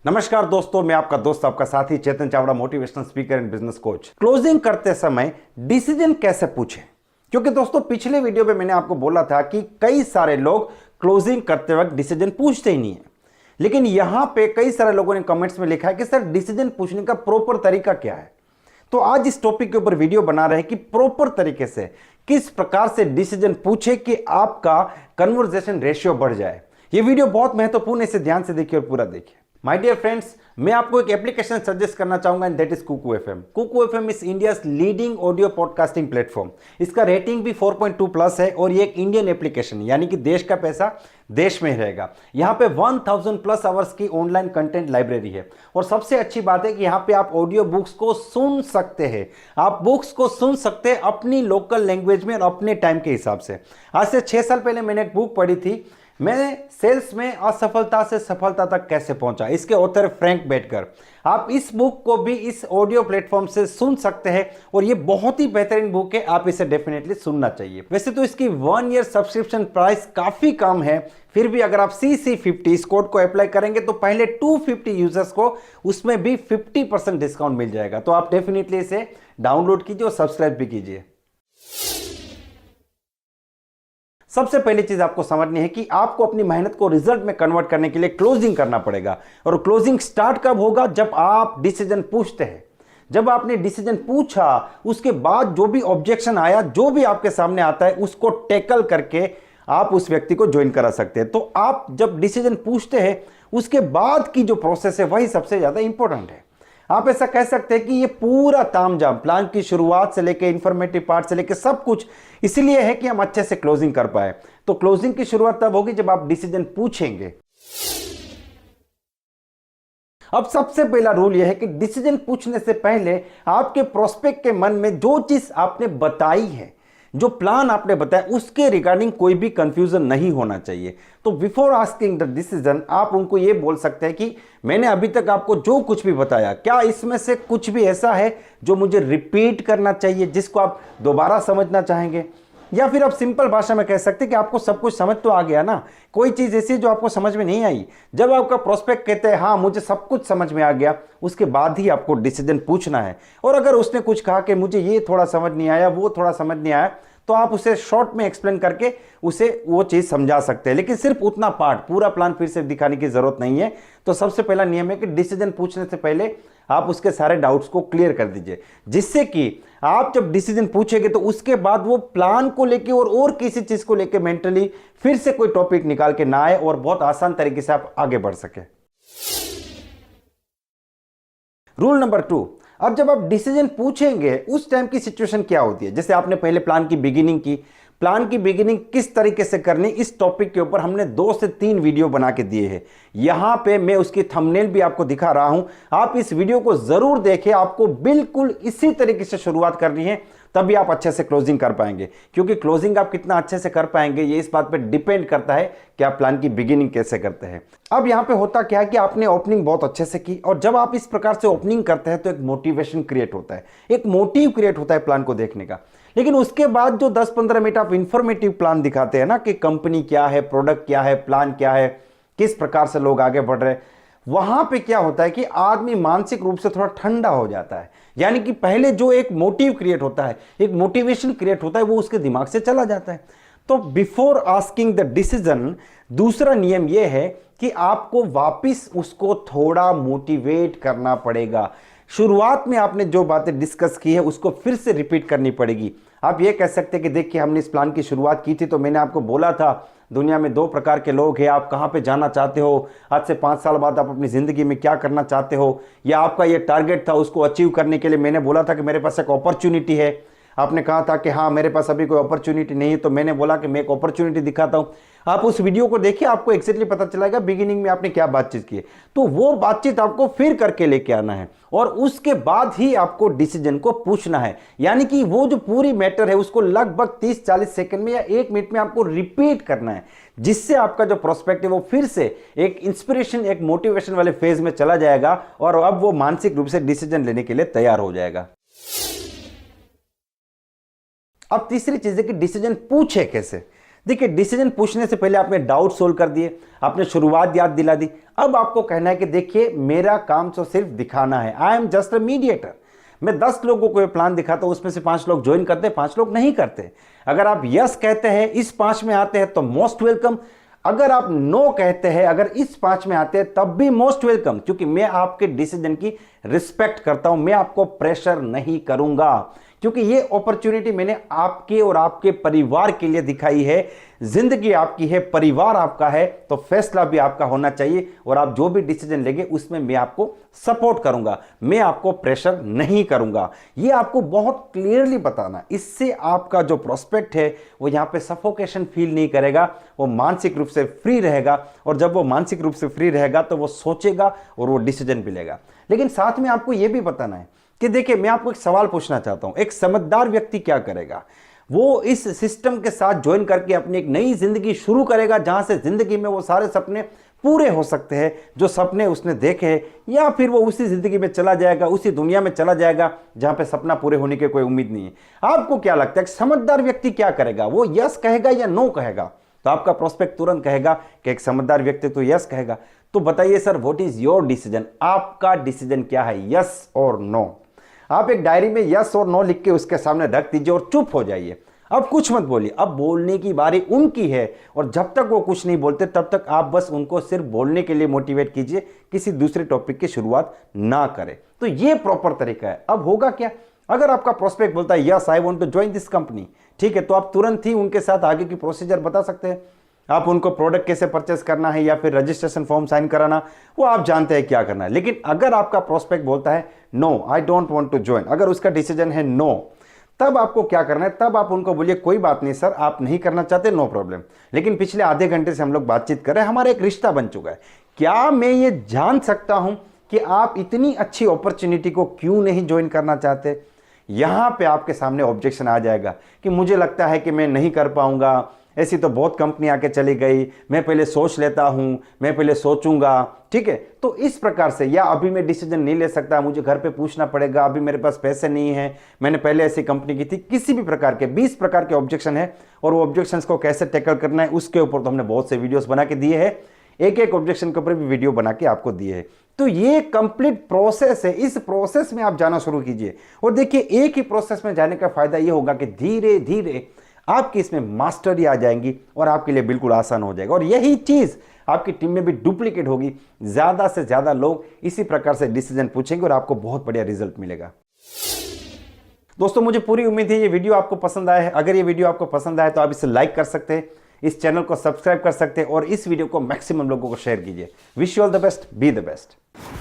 नमस्कार दोस्तों, मैं आपका दोस्त आपका साथी Chetan Chavda, motivational speaker and business coach. Closing करते समय डिसीजन कैसे पूछें, क्योंकि दोस्तों पिछले वीडियो में मैंने आपको बोला था कि कई सारे लोग क्लोजिंग करते वक्त डिसीजन पूछते ही नहीं है। लेकिन यहां पे कई सारे लोगों ने कमेंट्स में लिखा है कि सर डिसीजन पूछने का प्रॉपर तरीका क्या है। तो आज इस टॉपिक के ऊपर वीडियो बना रहे हैं कि प्रॉपर तरीके से किस प्रकार से डिसीजन पूछे कि आपका कन्वर्सेशन रेशियो बढ़ जाए। ये वीडियो बहुत महत्वपूर्ण है, इसे ध्यान से देखिए और पूरा देखिए। माय डियर फ्रेंड्स, मैं आपको एक एप्लीकेशन सजेस्ट करना चाहूंगा and that is Kuku FM. Kuku FM is India's leading audio podcasting platform. इसका रेटिंग भी 4.2 प्लस है और ये एक इंडियन एप्लीकेशन, यानी कि देश का पैसा देश में ही रहेगा। यहाँ पे 1000 प्लस आवर्स की ऑनलाइन कंटेंट लाइब्रेरी है और सबसे अच्छी बात है कि यहाँ पे आप ऑडियो बुक्स को सुन सकते हैं। आप बुक्स को सुन सकते हैं अपनी लोकल लैंग्वेज में और अपने टाइम के हिसाब से। आज से 6 साल पहले मैंने एक बुक पढ़ी थी, मैं सेल्स में असफलता से सफलता तक कैसे पहुंचा। इसके ऑथर फ्रैंक बेटकर। आप इस बुक को भी इस ऑडियो प्लेटफॉर्म से सुन सकते हैं और ये बहुत ही बेहतरीन बुक है, आप इसे डेफिनेटली सुनना चाहिए। वैसे तो इसकी 1 ईयर सब्सक्रिप्शन प्राइस काफी कम है, फिर भी अगर आप CC50 इस कोड को अप्लाई करेंगे तो पहले 250 यूजर्स को उसमें भी 50% डिस्काउंट मिल जाएगा। तो आप डेफिनेटली इसे डाउनलोड कीजिए और सब्सक्राइब भी कीजिए। सबसे पहली चीज आपको समझनी है कि आपको अपनी मेहनत को रिजल्ट में कन्वर्ट करने के लिए क्लोजिंग करना पड़ेगा। और क्लोजिंग स्टार्ट कब होगा? जब आप डिसीजन पूछते हैं। जब आपने डिसीजन पूछा, उसके बाद जो भी ऑब्जेक्शन आया, जो भी आपके सामने आता है, उसको टैकल करके आप उस व्यक्ति को ज्वाइन करा सकते हैं। तो आप जब डिसीजन पूछते हैं, उसके बाद की जो प्रोसेस है वही सबसे ज्यादा इंपॉर्टेंट है। आप ऐसा कह सकते हैं कि ये पूरा तामझाम प्लान की शुरुआत से लेकर इंफॉर्मेटिव पार्ट से लेकर सब कुछ इसलिए है कि हम अच्छे से क्लोजिंग कर पाए। तो क्लोजिंग की शुरुआत तब होगी जब आप डिसीजन पूछेंगे। अब सबसे पहला रूल यह है कि डिसीजन पूछने से पहले आपके प्रोस्पेक्ट के मन में जो चीज आपने बताई है, जो प्लान आपने बताया, उसके रिगार्डिंग कोई भी कंफ्यूजन नहीं होना चाहिए। तो बिफोर आस्किंग द डिसीजन आप उनको ये बोल सकते हैं कि मैंने अभी तक आपको जो कुछ भी बताया, क्या इसमें से कुछ भी ऐसा है जो मुझे रिपीट करना चाहिए, जिसको आप दोबारा समझना चाहेंगे? या फिर आप सिंपल भाषा में कह सकते हैं कि आपको सब कुछ समझ तो आ गया ना, कोई चीज ऐसी जो आपको समझ में नहीं आई। जब आपका प्रोस्पेक्ट कहते हैं हाँ मुझे सब कुछ समझ में आ गया, उसके बाद ही आपको डिसीजन पूछना है। और अगर उसने कुछ कहा कि मुझे ये थोड़ा समझ नहीं आया, वो थोड़ा समझ नहीं आया, तो आप उसे शॉर्ट में एक्सप्लेन करके उसे वो चीज समझा सकते हैं। लेकिन सिर्फ उतना पार्ट, पूरा प्लान फिर से दिखाने की जरूरत नहीं है। तो सबसे पहला नियम है कि डिसीजन पूछने से पहले आप उसके सारे डाउट्स को क्लियर कर दीजिए, जिससे कि आप जब डिसीजन पूछेंगे तो उसके बाद वो प्लान को लेके और किसी चीज को लेके मेंटली फिर से कोई टॉपिक निकाल के ना आए और बहुत आसान तरीके से आप आगे बढ़ सके। रूल नंबर 2, अब जब आप डिसीजन पूछेंगे उस टाइम की सिचुएशन क्या होती है। जैसे आपने पहले प्लान की बिगिनिंग की, प्लान की बिगिनिंग किस तरीके से करनी, इस टॉपिक के ऊपर हमने 2 से 3 वीडियो बना के दिए हैं। यहां पे मैं उसकी थंबनेल भी आपको दिखा रहा हूं, आप इस वीडियो को जरूर देखें। आपको बिल्कुल इसी तरीके से शुरुआत करनी है, तभी आप अच्छे से क्लोजिंग कर पाएंगे। क्योंकि क्लोजिंग आप कितना अच्छे से कर पाएंगे ये इस बात पे डिपेंड करता है कि आप प्लान की बिगिनिंग कैसे करते हैं। अब यहां पे होता क्या है कि आपने ओपनिंग बहुत अच्छे से की, और जब आप इस प्रकार से ओपनिंग करते हैं तो एक मोटिवेशन क्रिएट होता है, एक मोटिव क्रिएट होता है प्लान को देखने का। लेकिन उसके बाद जो 10-15 मिनट आप इंफॉर्मेटिव प्लान दिखाते हैं ना, कि कंपनी क्या है, प्रोडक्ट क्या है, प्लान क्या है, किस प्रकार से लोग आगे बढ़ रहे हैं, वहां पे क्या होता है कि आदमी मानसिक रूप से थोड़ा ठंडा हो जाता है। यानी कि पहले जो एक मोटिव क्रिएट होता है, एक मोटिवेशन क्रिएट होता है, वो उसके दिमाग से चला जाता है। तो बिफोर आस्किंग द डिसीजन दूसरा नियम यह है कि आपको वापस उसको थोड़ा मोटिवेट करना पड़ेगा। शुरुआत में आपने जो बातें डिस्कस की है उसको फिर से रिपीट करनी पड़ेगी। आप ये कह सकते हैं कि देखिए हमने इस प्लान की शुरुआत की थी तो मैंने आपको बोला था दुनिया में 2 प्रकार के लोग हैं, आप कहाँ पे जाना चाहते हो, आज से 5 साल बाद आप अपनी ज़िंदगी में क्या करना चाहते हो, या आपका ये टारगेट था, उसको अचीव करने के लिए मैंने बोला था कि मेरे पास एक अपॉर्चुनिटी है। आपने कहा था कि हाँ मेरे पास अभी कोई अपॉर्चुनिटी नहीं है, तो मैंने बोला कि मैं एक अपॉर्चुनिटी दिखाता हूँ। आप उस वीडियो को देखिए, आपको एक्जेक्टली पता चलेगा बिगिनिंग में आपने क्या बातचीत की है। तो वो बातचीत आपको फिर करके लेके आना है और उसके बाद ही आपको डिसीजन को पूछना है। यानी कि वो जो पूरी मैटर है उसको लगभग 30-40 सेकंड में या 1 मिनट में आपको रिपीट करना है, जिससे आपका जो प्रोस्पेक्ट है वो फिर से एक इंस्पिरेशन, एक मोटिवेशन वाले फेज में चला जाएगा और अब वो मानसिक रूप से डिसीजन लेने के लिए तैयार हो जाएगा। अब तीसरी चीज है कि डिसीजन पूछे कैसे। देखिए, डिसीजन पूछने से पहले आपने डाउट सोल्व कर दिए, आपने शुरुआत याद दिला दी। अब आपको कहना है कि देखिए मेरा काम तो सिर्फ दिखाना है, I am just a mediator. मैं 10 लोगों को ये प्लान दिखाता हूं, उसमें से 5 लोग ज्वाइन करते हैं, 5 लोग नहीं करते। अगर आप यस कहते हैं, इस 5 में आते हैं तो मोस्ट वेलकम। अगर आप नो कहते हैं, अगर इस 5 में आते हैं तब भी मोस्ट वेलकम, क्योंकि मैं आपके डिसीजन की रिस्पेक्ट करता हूं, मैं आपको प्रेशर नहीं करूंगा, क्योंकि ये अपॉर्चुनिटी मैंने आपके और आपके परिवार के लिए दिखाई है। जिंदगी आपकी है, परिवार आपका है, तो फैसला भी आपका होना चाहिए और आप जो भी डिसीजन लेंगे उसमें मैं आपको सपोर्ट करूंगा, मैं आपको प्रेशर नहीं करूंगा। ये आपको बहुत क्लियरली बताना, इससे आपका जो प्रोस्पेक्ट है वो यहां पे सफोकेशन फील नहीं करेगा, वो मानसिक रूप से फ्री रहेगा। और जब वो मानसिक रूप से फ्री रहेगा तो वो सोचेगा और वो डिसीजन भी लेगा। लेकिन साथ में आपको यह भी बताना है कि देखिए, मैं आपको एक सवाल पूछना चाहता हूं, एक समझदार व्यक्ति क्या करेगा? वो इस सिस्टम के साथ ज्वाइन करके अपनी एक नई जिंदगी शुरू करेगा, जहां से जिंदगी में वो सारे सपने पूरे हो सकते हैं जो सपने उसने देखे हैं, या फिर वो उसी जिंदगी में चला जाएगा, उसी दुनिया में चला जाएगा जहां पे सपना पूरे होने की कोई उम्मीद नहीं है। आपको क्या लगता है समझदार व्यक्ति क्या करेगा? वो यस कहेगा या नो कहेगा? तो आपका प्रोस्पेक्ट तुरंत कहेगा कि एक समझदार व्यक्ति तो यस कहेगा। तो बताइए sir, what is your decision? आपका डिसीजन क्या है, यस और नो? आप एक डायरी में यस और नो लिख के उसके सामने रख दीजिए और चुप हो जाइए। अब कुछ मत बोलिए, अब बोलने की बारी उनकी है, और जब तक वो कुछ नहीं बोलते तब तक आप बस उनको सिर्फ बोलने के लिए मोटिवेट कीजिए, किसी दूसरे टॉपिक की शुरुआत ना करें। तो ये प्रॉपर तरीका है। अब होगा क्या, अगर आपका प्रोस्पेक्ट बोलता है yes I want to join this company, ठीक है, तो आप तुरंत ही उनके साथ आगे की प्रोसीजर बता सकते हैं। आप उनको प्रोडक्ट कैसे परचेस करना है या फिर रजिस्ट्रेशन फॉर्म साइन कराना, वो आप जानते हैं क्या करना है। लेकिन अगर आपका प्रोस्पेक्ट बोलता है no I don't want to join, अगर उसका डिसीजन है नो, तब आपको क्या करना है? तब आप उनको बोलिए कोई बात नहीं सर, आप नहीं करना चाहते, नो प्रॉब्लम, लेकिन पिछले आधे घंटे से हम लोग बातचीत कर रहे हैं, हमारा एक रिश्ता बन चुका है, क्या मैं ये जान सकता हूं कि आप इतनी अच्छी अपॉर्चुनिटी को क्यों नहीं ज्वाइन करना चाहते? यहां पे आपके सामने ऑब्जेक्शन आ जाएगा कि मुझे लगता है कि मैं नहीं कर पाऊंगा, ऐसी तो बहुत कंपनी आके चली गई, मैं पहले सोच लेता हूं, मैं पहले सोचूंगा, ठीक है। तो इस प्रकार से, या अभी मैं डिसीजन नहीं ले सकता, मुझे घर पे पूछना पड़ेगा, अभी मेरे पास पैसे नहीं है, मैंने पहले ऐसी कंपनी की थी, किसी भी प्रकार के 20 प्रकार के ऑब्जेक्शन है, और वो ऑब्जेक्शंस को कैसे टैकल करना है उसके ऊपर तो हमने बहुत से वीडियोस बना के दिए हैं, एक एक ऑब्जेक्शन के ऊपर भी वीडियो बना के आपको दिए है। तो ये कंप्लीट प्रोसेस है, इस प्रोसेस में आप जाना शुरू कीजिए। और देखिए, एक ही प्रोसेस में जाने का फायदा ये होगा कि धीरे धीरे आपकी इसमें मास्टरी आ जाएंगी और आपके लिए बिल्कुल आसान हो जाएगा। और यही चीज आपकी टीम में भी डुप्लीकेट होगी, ज्यादा से ज्यादा लोग इसी प्रकार से डिसीजन पूछेंगे और आपको बहुत बढ़िया रिजल्ट मिलेगा। दोस्तों, मुझे पूरी उम्मीद है ये वीडियो आपको पसंद आया है। अगर ये वीडियो आपको पसंद आया तो आप इसे लाइक कर सकते हैं, इस चैनल को सब्सक्राइब कर सकते हैं और इस वीडियो को मैक्सिमम लोगों को शेयर कीजिए। Wish you all the best, be the best.